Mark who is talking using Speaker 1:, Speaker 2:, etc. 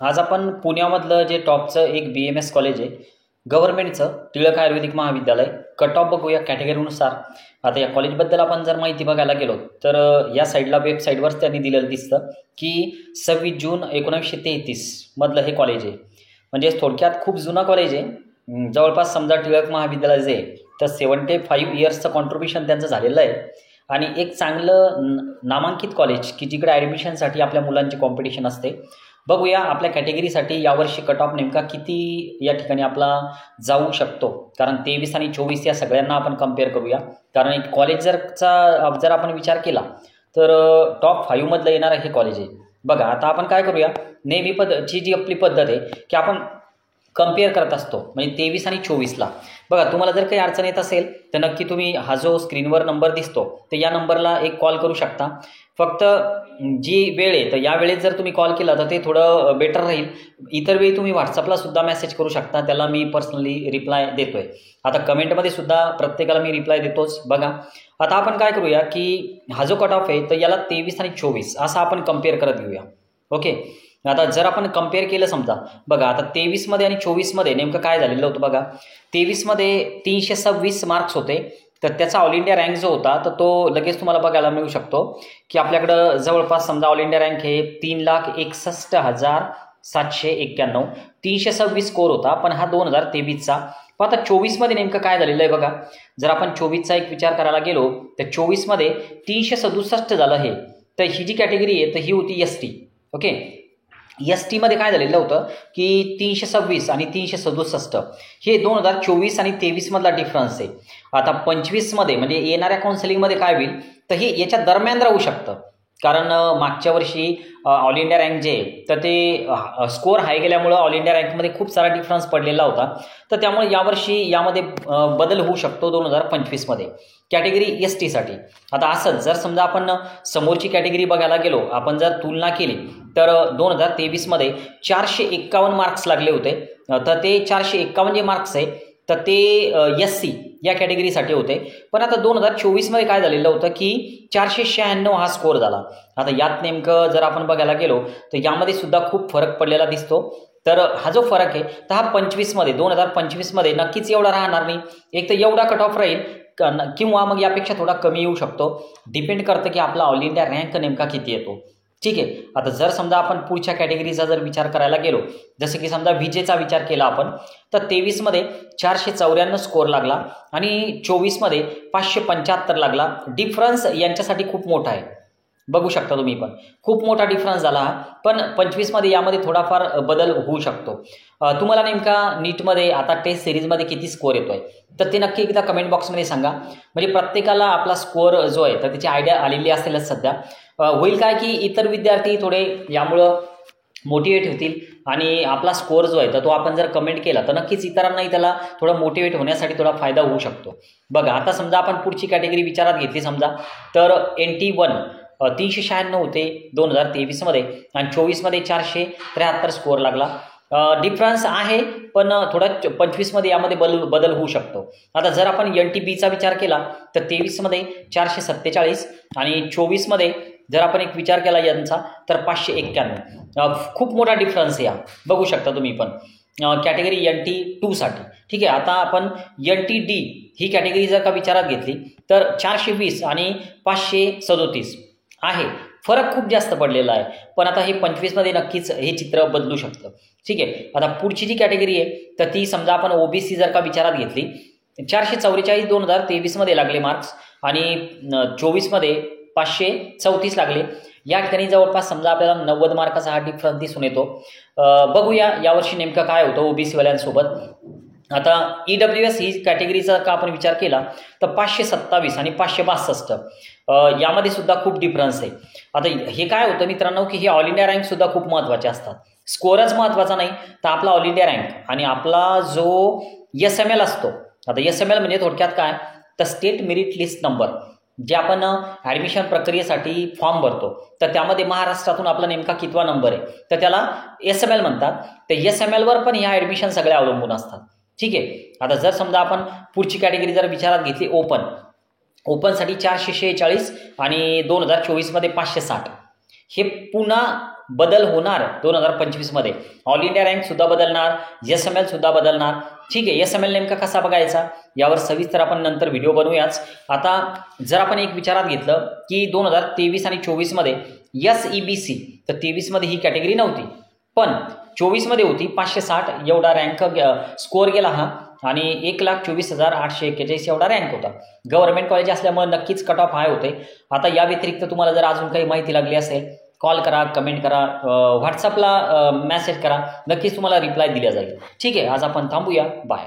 Speaker 1: आज आपण पुण्यामधलं जे टॉपचं एक BMS कॉलेज आहे गव्हर्नमेंटचं टिळक आयुर्वेदिक महाविद्यालय कट ऑफ बघूया कॅटेगरीनुसार। आता या कॉलेजबद्दल आपण जर माहिती बघायला गेलो तर या साईडला वेबसाईटवर त्यांनी दिलेलं दिसतं की 26 जून 1933 मधलं हे कॉलेज आहे। म्हणजे थोडक्यात खूप जुनं कॉलेज आहे। जवळपास समजा टिळक महाविद्यालय जे तर 75 इयर्सचं कॉन्ट्रीब्युशन त्यांचं झालेलं आहे आणि एक चांगलं नामांकित कॉलेज की जिकडे ॲडमिशनसाठी आपल्या मुलांची कॉम्पिटिशन असते। बघूया आपल्या कॅटेगरीसाठी यावर्षी कट ऑफ नेमका किती या ठिकाणी आपला जाऊ शकतो, कारण 23 आणि 24 या सगळ्यांना आपण कम्पेअर करूया। कारण एक कॉलेज जर आपण विचार केला तर टॉप 5 मधलं येणारं हे कॉलेज आहे। बघा आता आपण काय करूया, नेहमी जी आपली पद्धत आहे की आपण कम्पेअर करत असतो, म्हणजे 23 आणि 24ला। बघा तुम्हाला जर काही अडचण येत असेल तर नक्की तुम्ही हा जो स्क्रीनवर नंबर दिसतो तर या नंबरला एक कॉल करू शकता। फक्त जी वेळ आहे तर या वेळेत जर तुम्ही कॉल केला तर ते थोडं बेटर राहील। इतर वेळी तुम्ही व्हॉट्सअपला सुद्धा मेसेज करू शकता, त्याला मी पर्सनली रिप्लाय देतोय। आता कमेंटमध्ये सुद्धा प्रत्येकाला मी रिप्लाय देतोच। बघा आता आपण काय करूया की हा जो कट ऑफ आहे तर याला 23 आणि 24 असा आपण कम्पेअर करत घेऊया। ओके, आता जर आपण कम्पेअर केलं समजा, बघा आता 23 मध्ये आणि 24 मध्ये नेमकं काय झालेलं होतं बघा। 23 मध्ये 326 मार्क्स होते, तर त्याचा ऑल इंडिया रँक जो होता तर तो लगेच तुम्हाला बघायला मिळू शकतो की आपल्याकडं जवळपास समजा ऑल इंडिया रँक हे 3,61,791 326 स्कोर होता, पण हा 2023चा। पण आता 24 मध्ये नेमकं काय झालेलं आहे बघा। जर आपण 24चा एक विचार करायला गेलो तर 24 मध्ये 367 झालं हे। तर ही जी कॅटेगरी आहे तर ही होती ST। ओके, ST मध्ये काय झालेलं होतं की 326 आणि 367 हे 2024 आणि 23 मधला डिफरन्स आहे। आता 25 मध्ये म्हणजे येणाऱ्या काउन्सिलिंगमध्ये काय होईल तर हे याच्या दरम्यान राहू शकतं, कारण मागच्या वर्षी ऑल इंडिया रँक जे तर ते स्कोर हाय गेल्यामुळं ऑल इंडिया रँकमध्ये खूप सारा डिफरन्स पडलेला होता। तर त्यामुळे यावर्षी यामध्ये बदल होऊ शकतो 2025 मध्ये कॅटेगरी ST साठी। आता असंच जर समजा आपण समोरची कॅटेगरी बघायला गेलो, आपण जर तुलना केली तर 2023 मध्ये 451 मार्क्स लागले होते। तर ते 451 जे मार्क्स आहे तर ते SC या कॅटेगरीसाठी होते। पण आता 2024 मध्ये काय झालेलं होतं की 496 हा स्कोर झाला। आता यात नेमकं जर आपण बघायला गेलो तर यामध्ये सुद्धा खूप फरक पडलेला दिसतो। तर हा जो फरक आहे तर हा 2025 मध्ये नक्कीच एवढा राहणार नाही। एक तर एवढा कट ऑफ राहील किंवा मग यापेक्षा थोडा कमी येऊ शकतो, डिपेंड करतं की आपला ऑल इंडिया रँक नेमका किती येतो। ठीक आहे, आता जर समजा आपण पुढच्या कॅटेगरीचा जर विचार करायला गेलो, जसं की समजा विजेचा विचार केला आपण तर 23 मध्ये 494 स्कोर लागला आणि 24 मध्ये 575 लागला। डिफरन्स यांच्यासाठी खूप मोठा आहे, बघू शकता तुम्ही, पण खूप मोठा डिफरन्स झाला। पण 25 मध्ये यामध्ये थोडाफार बदल होऊ शकतो। तुम्हाला नेमका नीटमध्ये आता टेस्ट सिरीजमध्ये किती स्कोर येतोय तर ते नक्की एकदा कमेंट बॉक्समध्ये सांगा, म्हणजे प्रत्येकाला आपला स्कोर जो आहे तर त्याची आयडिया आलेली असेलच सध्या। होईल काय की इतर विद्यार्थी थोडे यामुळं मोटिवेट होतील आणि आपला स्कोअर जो आहे तर तो आपण जर कमेंट केला तर नक्कीच इतरांनाही त्याला थोडं मोटिवेट होण्यासाठी थोडा फायदा होऊ शकतो। बघा आता समजा आपण पुढची कॅटेगरी विचारात घेतली समजा तर NT1 396 होते 2023 मध्ये आणि 24 मध्ये 473 स्कोअर लागला। डिफरन्स आहे पण थोडा 25 मध्ये यामध्ये बदल होऊ शकतो। आता जर आपण NTBचा विचार केला तर 23 मध्ये 447 आणि 24 मध्ये जर आपण एक विचार केला यांचा तर 591। खूप मोठा डिफरन्स या बघू शकता तुम्ही पण कॅटेगरी NT2 साठी। ठीक आहे, आता आपण NTD ही कॅटेगरी जर का विचारात घेतली तर 420 आणि 537 आहे। फरक खूप जास्त पडलेला आहे, पण आता हे 25 मध्ये नक्कीच हे चित्र बदलू शकतं। ठीक आहे, आता पुढची जी कॅटेगरी आहे तर ती समजा आपण OBC जर का विचारात घेतली 444 2023 मध्ये लागले मार्क्स आणि 24 मध्ये 534 लागले। या ठिकाणी जवळपास समजा आपल्याला 90 मार्काचा हा डिफरन्स दिसून येतो। बघूया यावर्षी नेमकं काय होतं OBC वाल्यांसोबत। आता EWS ही कॅटेगरीचा का आपण विचार केला तर 527 आणि 562 यामध्ये सुद्धा खूप डिफरन्स आहे। आता हे काय होतं मित्रांनो की हे ऑल इंडिया रँक सुद्धा खूप महत्त्वाचे असतात। स्कोअरच महत्त्वाचा नाही तर आपला ऑल इंडिया रँक आणि आपला जो SML असतो। आता SML म्हणजे थोडक्यात काय तर स्टेट मेरिट लिस्ट नंबर, जे आपण ॲडमिशन प्रक्रियेसाठी फॉर्म भरतो तर त्यामध्ये महाराष्ट्रातून आपला नेमका कितवा नंबर आहे तर त्याला SML म्हणतात। तर SML वर पण ह्या ॲडमिशन सगळ्या अवलंबून असतात। ठीक आहे, आता जर समजा आपण पुढची कॅटेगरी जर विचारात घेतली ओपनसाठी 446 आणि 2024 मध्ये 560 हे पुन्हा बदल होणार 2025 मध्ये. ऑल इंडिया रँक सुद्धा बदलणार, SML सुद्धा बदलणार. ठीक आहे, SML नेमका कसा बघायचा यावर सविस्तर आपण नंतर व्हिडिओ बनवूयाच. आता जर आपण एक विचारात घेतलं की 2023 आणि 24 मध्ये SEBC, तर 23 मध्ये ही कॅटेगरी नव्हती, पण 24 मध्ये होती. 560 एवढा रँक स्कोअर गेला हा, आणि 1,24,841 एवढा रँक होता. गव्हर्नमेंट कॉलेज असल्यामुळे नक्कीच कट ऑफ हाय होते. आता या व्यतिरिक्त तुम्हाला जर अजून काही माहिती लागली असेल, कॉल करा, कमेंट करा, व्हॉट्सअपला मेसेज करा, नक्कीच तुम्हाला रिप्लाय दिला जाईल. ठीक आहे, आज आपण थांबूया. बाय.